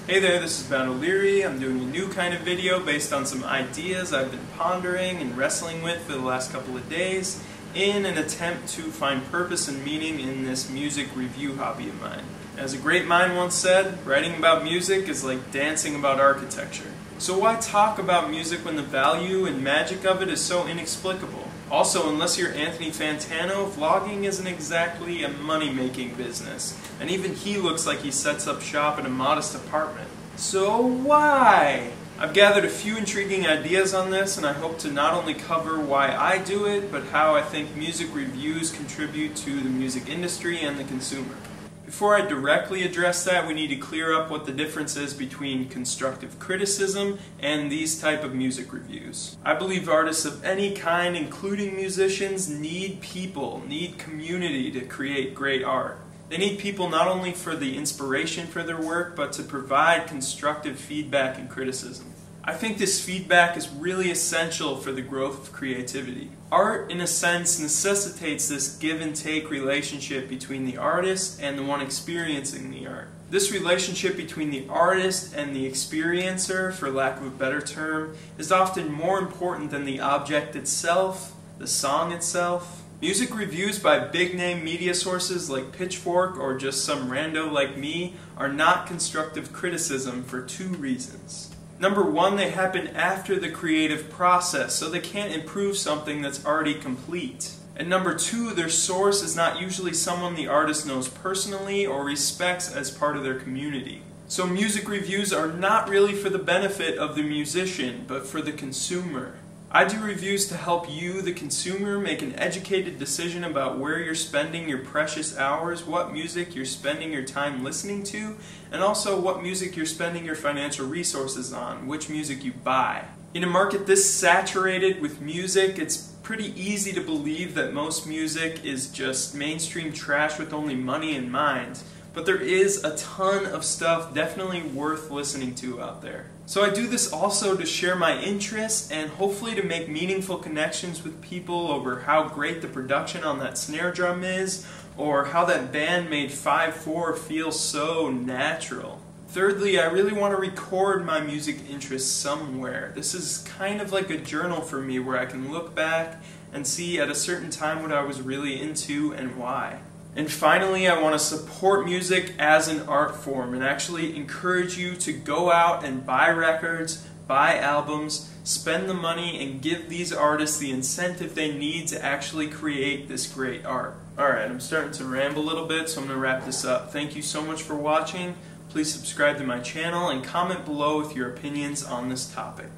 Hey there, this is Ben O'Leary. I'm doing a new kind of video based on some ideas I've been pondering and wrestling with for the last couple of days in an attempt to find purpose and meaning in this music review hobby of mine. As a great mind once said, writing about music is like dancing about architecture. So why talk about music when the value and magic of it is so inexplicable? Also, unless you're Anthony Fantano, vlogging isn't exactly a money-making business, and even he looks like he sets up shop in a modest apartment. So why? I've gathered a few intriguing ideas on this, and I hope to not only cover why I do it, but how I think music reviews contribute to the music industry and the consumer. Before I directly address that, we need to clear up what the difference is between constructive criticism and these type of music reviews. I believe artists of any kind, including musicians, need people, need community to create great art. They need people not only for the inspiration for their work, but to provide constructive feedback and criticism. I think this feedback is really essential for the growth of creativity. Art, in a sense, necessitates this give-and-take relationship between the artist and the one experiencing the art. This relationship between the artist and the experiencer, for lack of a better term, is often more important than the object itself, the song itself. Music reviews by big-name media sources like Pitchfork or just some rando like me are not constructive criticism for two reasons. Number one, they happen after the creative process, so they can't improve something that's already complete. And number two, their source is not usually someone the artist knows personally or respects as part of their community. So music reviews are not really for the benefit of the musician, but for the consumer. I do reviews to help you, the consumer, make an educated decision about where you're spending your precious hours, what music you're spending your time listening to, and also what music you're spending your financial resources on, which music you buy. In a market this saturated with music, it's pretty easy to believe that most music is just mainstream trash with only money in mind. But there is a ton of stuff definitely worth listening to out there. So I do this also to share my interests and hopefully to make meaningful connections with people over how great the production on that snare drum is, or how that band made 5/4 feel so natural. Thirdly, I really want to record my music interests somewhere. This is kind of like a journal for me where I can look back and see at a certain time what I was really into and why. And finally, I want to support music as an art form and actually encourage you to go out and buy records, buy albums, spend the money, and give these artists the incentive they need to actually create this great art. Alright, I'm starting to ramble a little bit, so I'm going to wrap this up. Thank you so much for watching. Please subscribe to my channel and comment below with your opinions on this topic.